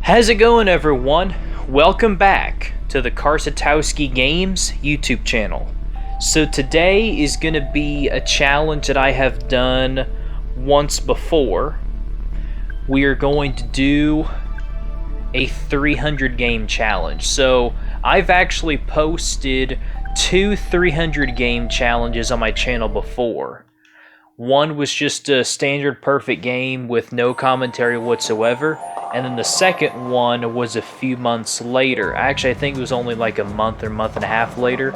How's it going, everyone? Welcome back to the Karsatowski Games YouTube channel. So today is going to be a challenge that I have done once before. We are going to do a 300 game challenge. So I've actually posted two 300 game challenges on my channel before. One was just a standard perfect game with no commentary whatsoever, and then the second one was a few months later. Actually, I think it was only like a month or month and a half later,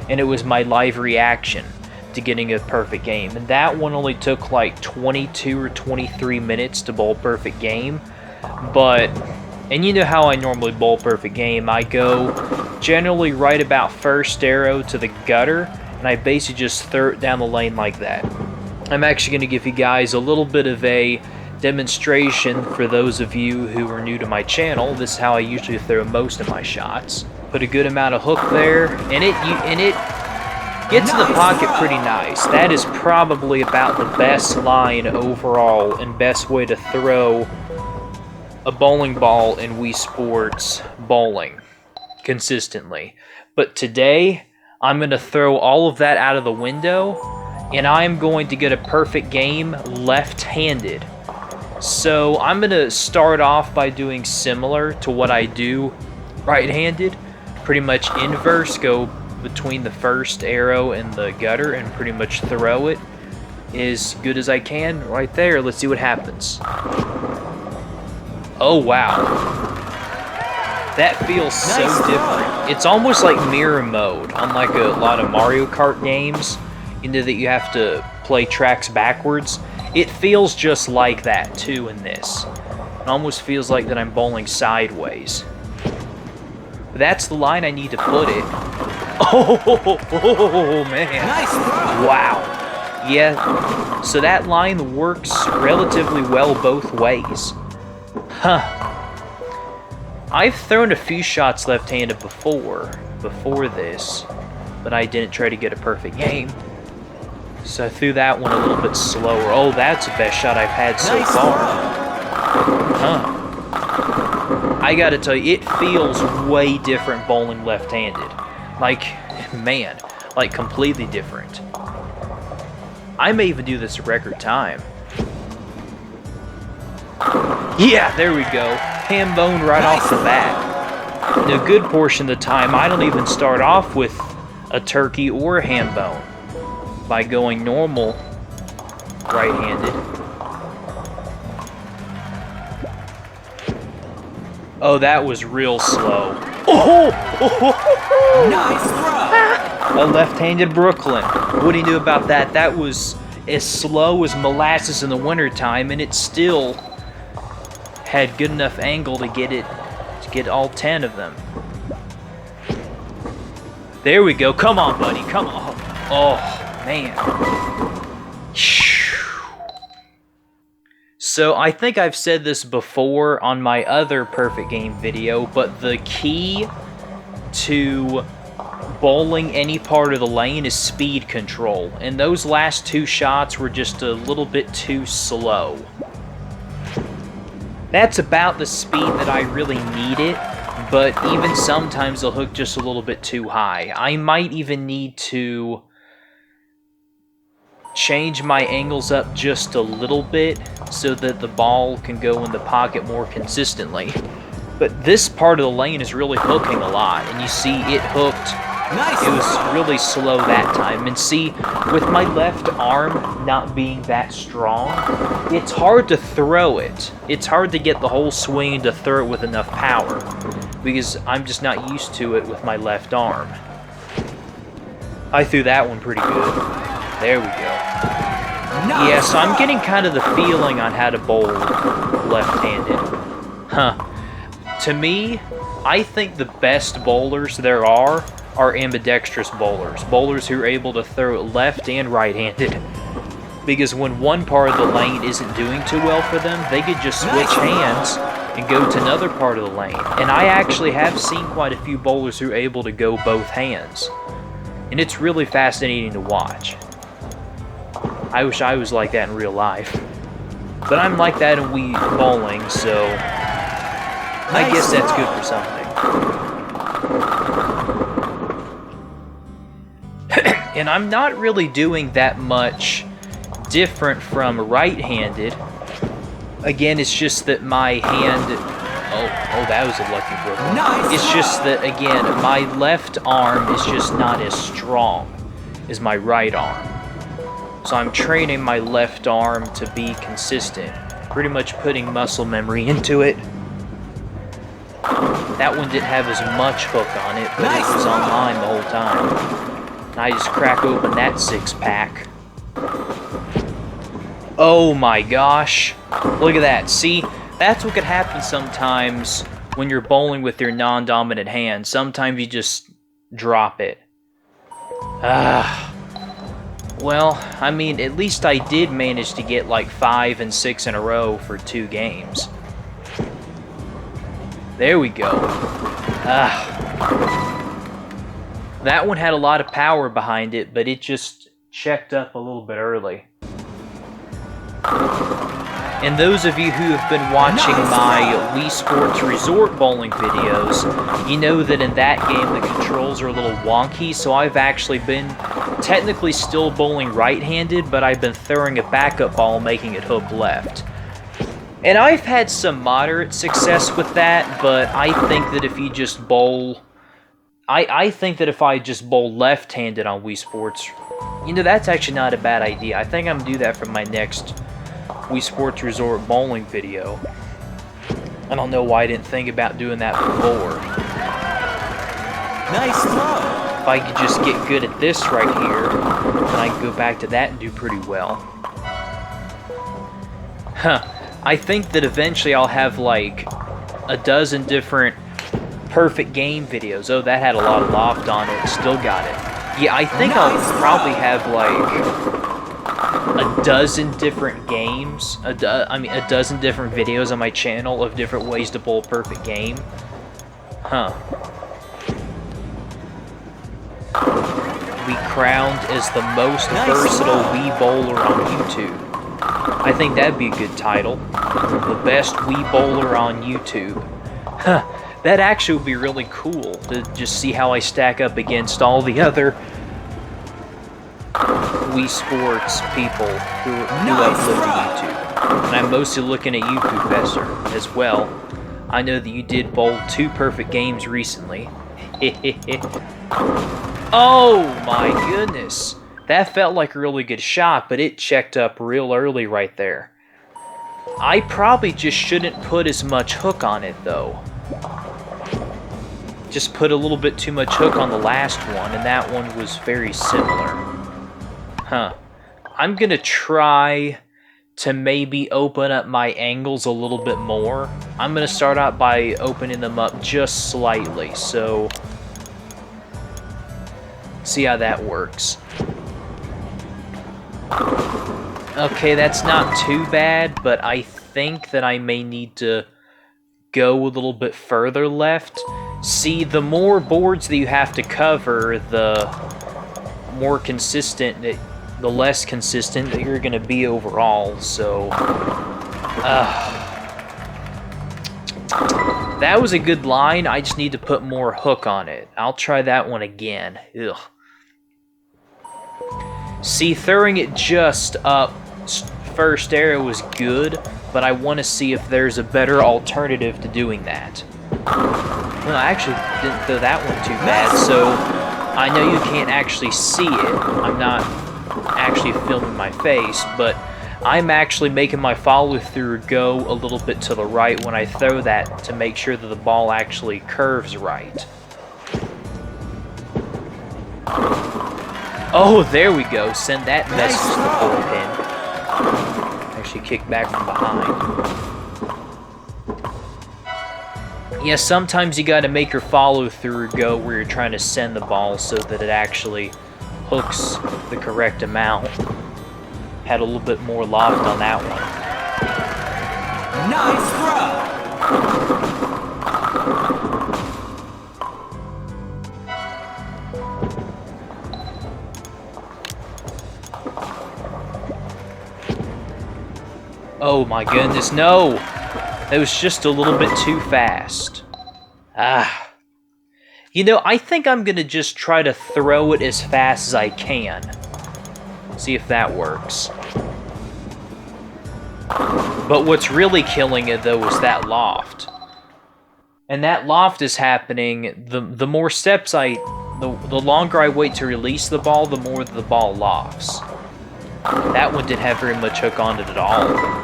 and it was my live reaction to getting a perfect game. And that one only took like 22 or 23 minutes to bowl perfect game. And you know how I normally bowl perfect game. I go generally right about first arrow to the gutter, and I basically just throw it down the lane like that. I'm actually going to give you guys a little bit of a demonstration for those of you who are new to my channel. This is how I usually throw most of my shots. Put a good amount of hook there, and it gets in the pocket pretty nice. That is probably about the best line overall and best way to throw a bowling ball in Wii Sports bowling consistently. But today, I'm going to throw all of that out of the window, and I'm going to get a perfect game left-handed. So I'm going to start off by doing similar to what I do right-handed. Pretty much inverse, go between the first arrow and the gutter and pretty much throw it as good as I can right there. Let's see what happens. Oh, wow. That feels so different. It's almost like mirror mode, unlike a lot of Mario Kart games, you know, that you have to play tracks backwards. It feels just like that too in this. It almost feels like that I'm bowling sideways. But that's the line I need to put it. Oh man. Nice throw. Wow. Yeah, so that line works relatively well both ways. Huh. I've thrown a few shots left-handed before this, but I didn't try to get a perfect game. So I threw that one a little bit slower. Oh, that's the best shot I've had so far. Huh. I gotta tell you, it feels way different bowling left-handed. Like, man, like completely different. I may even do this a record time. Yeah, there we go. Ham bone right off the bat. And a good portion of the time, I don't even start off with a turkey or a ham bone. By going normal right-handed. Oh, that was real slow. Oh! Nice throw! A left-handed Brooklyn. What do you do about that? That was as slow as molasses in the wintertime, and it still had good enough angle to get all 10 of them. There we go. Come on, buddy. Come on. Oh. Man. So I think I've said this before on my other perfect game video, but the key to bowling any part of the lane is speed control, and those last two shots were just a little bit too slow. That's about the speed that I really need it, but even sometimes they'll hook just a little bit too high. I might even need to change my angles up just a little bit so that the ball can go in the pocket more consistently. But this part of the lane is really hooking a lot, and you see it hooked. Nice. It was really slow that time. And see, with my left arm not being that strong, it's hard to throw it. It's hard to get the whole swing to throw it with enough power because I'm just not used to it with my left arm. I threw that one pretty good. There we go. Nice. Yeah, so I'm getting kind of the feeling on how to bowl left-handed. Huh. To me, I think the best bowlers there are ambidextrous bowlers. Bowlers who are able to throw it left and right-handed. Because when one part of the lane isn't doing too well for them, they could just switch hands and go to another part of the lane. And I actually have seen quite a few bowlers who are able to go both hands. And it's really fascinating to watch. I wish I was like that in real life. But I'm like that in Wii bowling, so I guess that's good for something. And I'm not really doing that much different from right-handed. Again, it's just that my hand... Oh, that was a lucky Brooklyn. Nice it's just that, again, my left arm is just not as strong as my right arm. So I'm training my left arm to be consistent. Pretty much putting muscle memory into it. That one didn't have as much hook on it, but it was online the whole time. And I just crack open that 6-pack. Oh my gosh. Look at that. See, that's what could happen sometimes when you're bowling with your non-dominant hand. Sometimes you just drop it. Well, I mean, at least I did manage to get like 5 and 6 in a row for 2 games. There we go. That one had a lot of power behind it, but it just checked up a little bit early. And those of you who have been watching my Wii Sports Resort bowling videos, you know that in that game the controls are a little wonky, so I've actually been technically still bowling right-handed, but I've been throwing a backup ball, making it hook left. And I've had some moderate success with that, but I think that if you just bowl... I think that if I just bowl left-handed on Wii Sports, you know, that's actually not a bad idea. I think I'm going to do that for my next Wii Sports Resort bowling video. I don't know why I didn't think about doing that before. Nice throw. If I could just get good at this right here, then I can go back to that and do pretty well. I think that eventually I'll have like a dozen different perfect game videos. Oh, that had a lot of loft on it. Still got it. Yeah, I think I'll probably have like a dozen different games. a dozen different videos on my channel of different ways to bowl a perfect game. Be crowned as the most versatile Wii bowler on YouTube. I think that'd be a good title. The best Wii bowler on YouTube. That actually would be really cool to just see how I stack up against all the other Wii Sports people who upload to YouTube. And I'm mostly looking at you, Professor, as well. I know that you did bowl 2 perfect games recently. Oh my goodness! That felt like a really good shot, but it checked up real early right there. I probably just shouldn't put as much hook on it, though. Just put a little bit too much hook on the last one, and that one was very similar. I'm gonna try to maybe open up my angles a little bit more. I'm gonna start out by opening them up just slightly, so... see how that works. Okay, that's not too bad, but I think that I may need to go a little bit further left. See, the more boards that you have to cover, the more consistent, the less consistent that you're going to be overall, so... that was a good line, I just need to put more hook on it. I'll try that one again. Ugh. See, throwing it just up first arrow was good, but I want to see if there's a better alternative to doing that. Well, I actually didn't throw that one too bad, so I know you can't actually see it. I'm not actually filming my face, but I'm actually making my follow-through go a little bit to the right when I throw that to make sure that the ball actually curves right. Oh, there we go. Send that message to the bullpen. Actually kick back from behind. Yeah, sometimes you gotta make your follow-through go where you're trying to send the ball so that it actually hooks the correct amount. Had a little bit more loft on that one. Nice Oh my goodness, no! That was just a little bit too fast. Ah. You know, I think I'm gonna just try to throw it as fast as I can. See if that works. But what's really killing it, though, is that loft. And that loft is happening, the more steps the longer I wait to release the ball, the more the ball lofts. That one didn't have very much hook on it at all.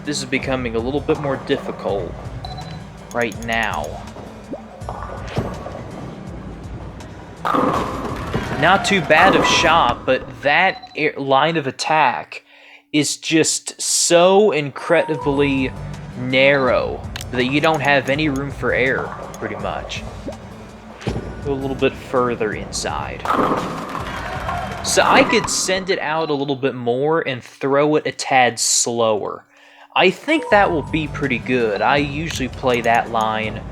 This is becoming a little bit more difficult right now. Not too bad of shot, but that line of attack is just so incredibly narrow that you don't have any room for error, pretty much. Go a little bit further inside. So I could send it out a little bit more and throw it a tad slower. I think that will be pretty good. I usually play that line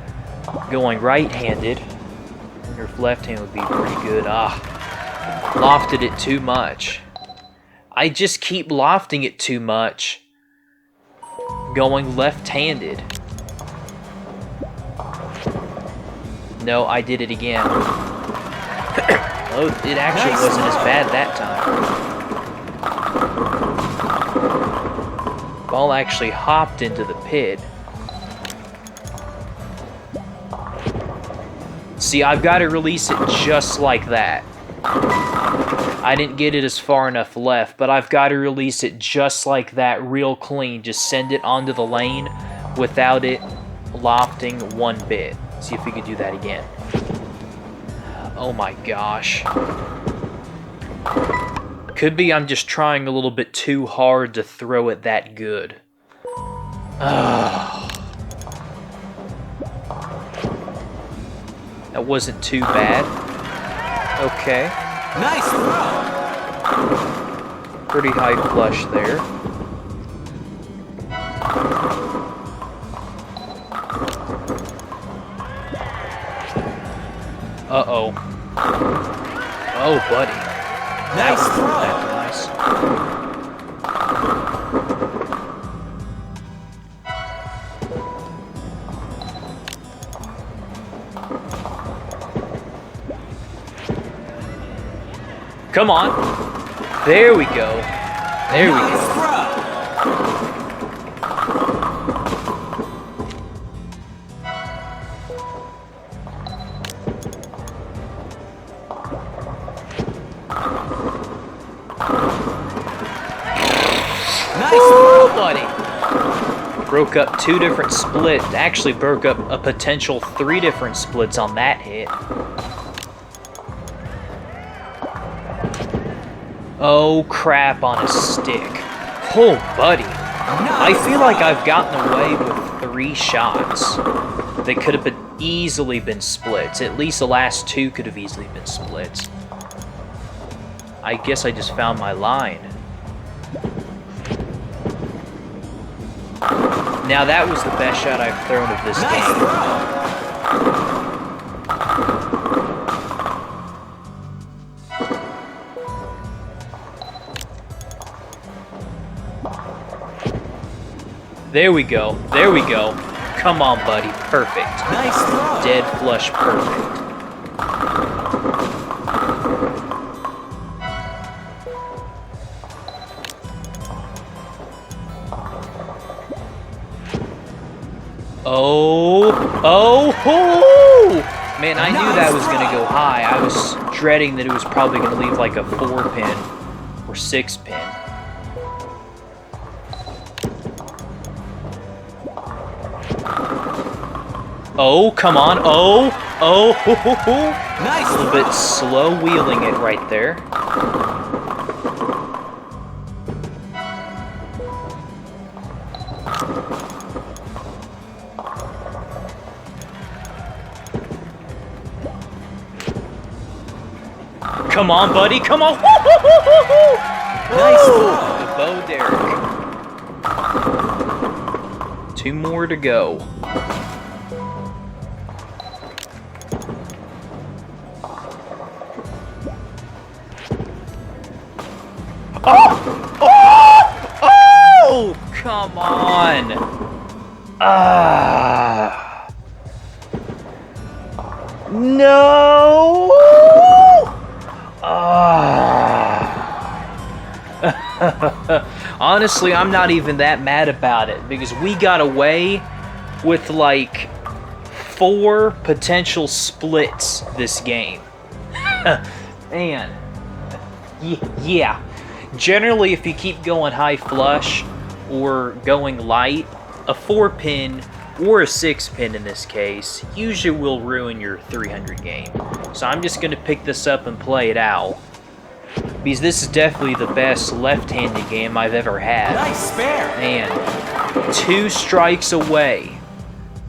going right-handed. I wonder if left-hand would be pretty good. Lofted it too much. I just keep lofting it too much. Going left-handed. No, I did it again. Oh, it actually wasn't as bad that time. Ball actually hopped into the pit. See, I've got to release it just like that. I didn't get it as far enough left, but I've got to release it just like that, real clean. Just send it onto the lane without it lofting one bit. See if we can do that again. Oh my gosh. Could be I'm just trying a little bit too hard to throw it that good. That wasn't too bad. Okay. Nice throw. Pretty high flush there. Uh-oh. Oh, buddy. Nice throw. That's nice. Come on. There we go. There we go. Nice, buddy. Broke up 2 different splits. Actually broke up a potential 3 different splits on that hit. Oh, crap on a stick. Oh, buddy. I feel like I've gotten away with 3 shots that could have easily been splits. At least the last 2 could have easily been splits. I guess I just found my line. Now that was the best shot I've thrown of this game. There we go. There we go. Come on, buddy. Perfect. Nice throw. Dead flush perfect. Oh, man, I knew that was going to go high. I was dreading that it was probably going to leave like a 4-pin or 6-pin. Oh, come on. Nice. A little bit slow wheeling it right there. Come on, buddy. Come on. Nice. The bow derrick. 2 more to go. come on. Ah. No! Honestly, I'm not even that mad about it because we got away with like 4 potential splits this game. Man. Yeah. Generally, if you keep going high flush or going light, a 4-pin or a 6-pin in this case usually will ruin your 300 game. So I'm just going to pick this up and play it out. Because this is definitely the best left-handed game I've ever had. Nice spare. And 2 strikes away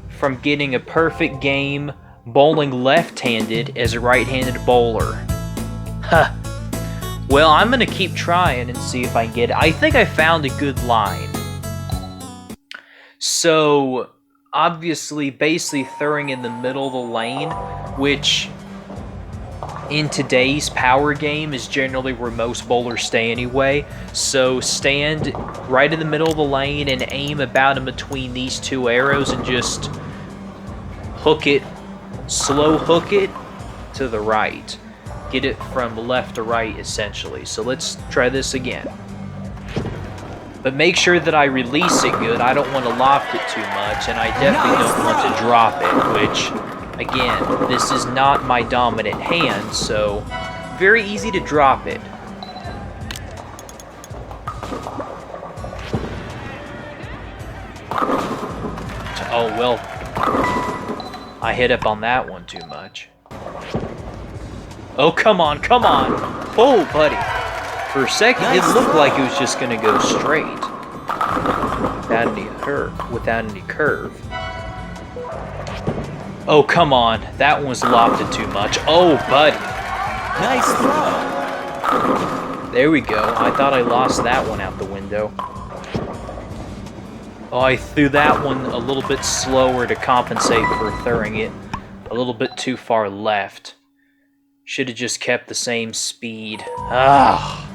from getting a perfect game bowling left-handed as a right-handed bowler. Huh. Well, I'm going to keep trying and see if I can get it. I think I found a good line. So, obviously, basically throwing in the middle of the lane, which in today's power game is generally where most bowlers stay anyway. So stand right in the middle of the lane and aim about in between these 2 arrows and just hook it, slow hook it to the right. Get it from left to right, essentially. So let's try this again. But make sure that I release it good. I don't want to loft it too much, and I definitely don't want to drop it, which, again, this is not my dominant hand, so very easy to drop it. Oh, well, I hit up on that one too much. Oh, come on, come on! Oh, buddy. For a second, it looked like it was just going to go straight. Without any curve. Oh, come on. That one was lofted too much. Oh, buddy. Nice throw. There we go. I thought I lost that one out the window. Oh, I threw that one a little bit slower to compensate for throwing it a little bit too far left. Should have just kept the same speed. Ah.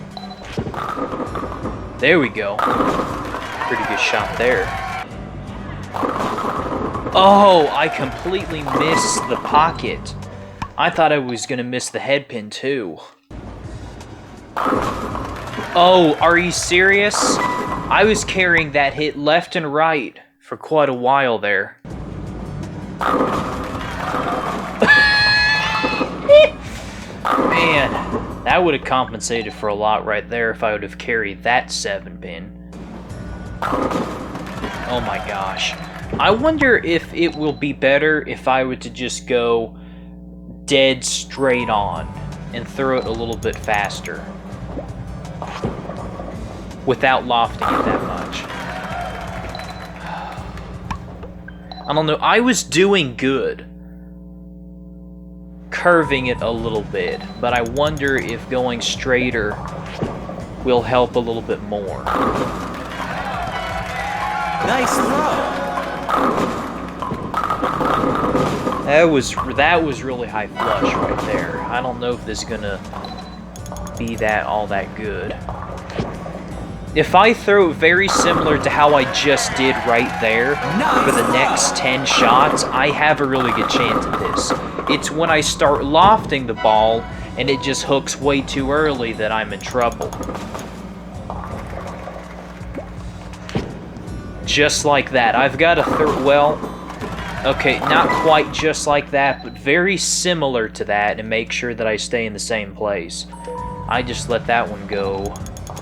There we go. Pretty good shot there. Oh, I completely missed the pocket. I thought I was going to miss the head pin too. Oh, are you serious? I was carrying that hit left and right for quite a while there. Man, that would have compensated for a lot right there if I would have carried that 7-pin. Oh my gosh. I wonder if it will be better if I were to just go dead straight on and throw it a little bit faster without lofting it that much. I don't know. I was doing good curving it a little bit, but I wonder if going straighter will help a little bit more. Nice throw. That was really high flush right there. I don't know if this is gonna be all that good. If I throw it very similar to how I just did right there for the next 10 shots, I have a really good chance at this. It's when I start lofting the ball and it just hooks way too early that I'm in trouble. Just like that. I've got to well, okay, not quite just like that, but very similar to that, and make sure that I stay in the same place. I just let that one go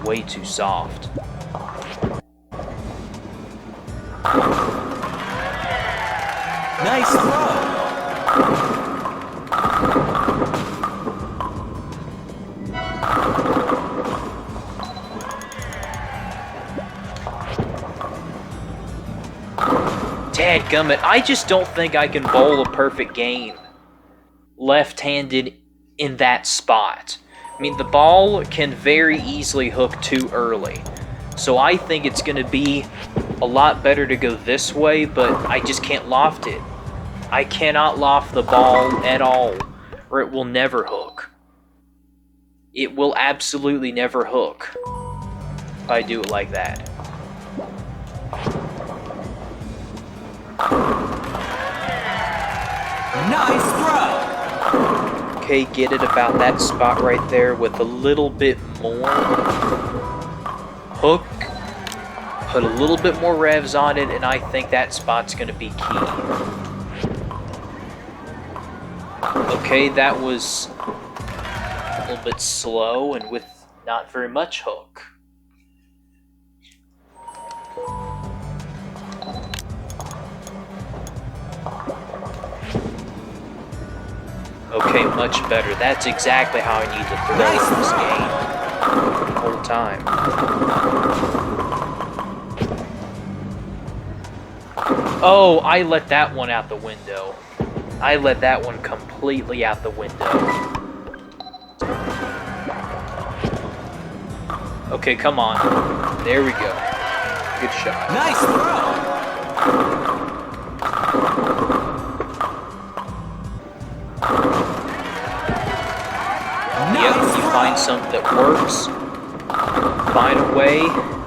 way too soft. Nice throw. Dadgummit, I just don't think I can bowl a perfect game left-handed in that spot. I mean, the ball can very easily hook too early. So I think it's going to be a lot better to go this way, but I just can't loft it. I cannot loft the ball at all, or it will never hook. It will absolutely never hook if I do it like that. Nice throw. Okay, get it about that spot right there with a little bit more hook. Put a little bit more revs on it, and I think that spot's going to be key. Okay, that was a little bit slow and with not very much hook. Okay, much better. That's exactly how I need to throw Nice in this throw. game the whole time. Oh, I let that one out the window. I let that one completely out the window. Okay, come on. There we go. Good shot. Nice throw. Yep, you find something that works. Find a way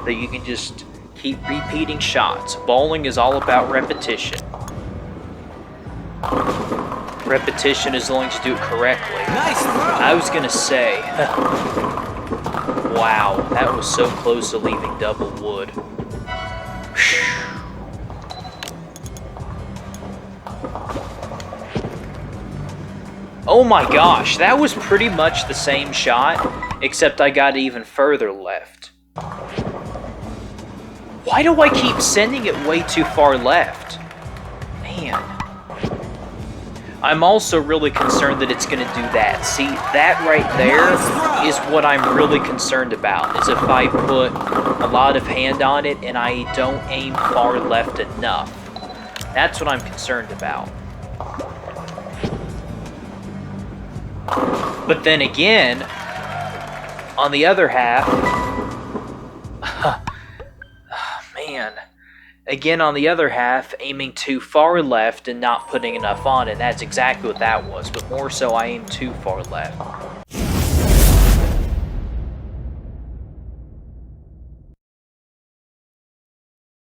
that you can just keep repeating shots. Bowling is all about repetition. Repetition as long as you do it correctly. Nice throw. I was gonna say, wow, that was so close to leaving double wood. Oh my gosh, that was pretty much the same shot, except I got even further left. Why do I keep sending it way too far left? Man. I'm also really concerned that it's going to do that. See, that right there is what I'm really concerned about, is if I put a lot of hand on it and I don't aim far left enough. That's what I'm concerned about. But then again, on the other half, man, again on the other half, aiming too far left and not putting enough on it, that's exactly what that was, but more so I aimed too far left.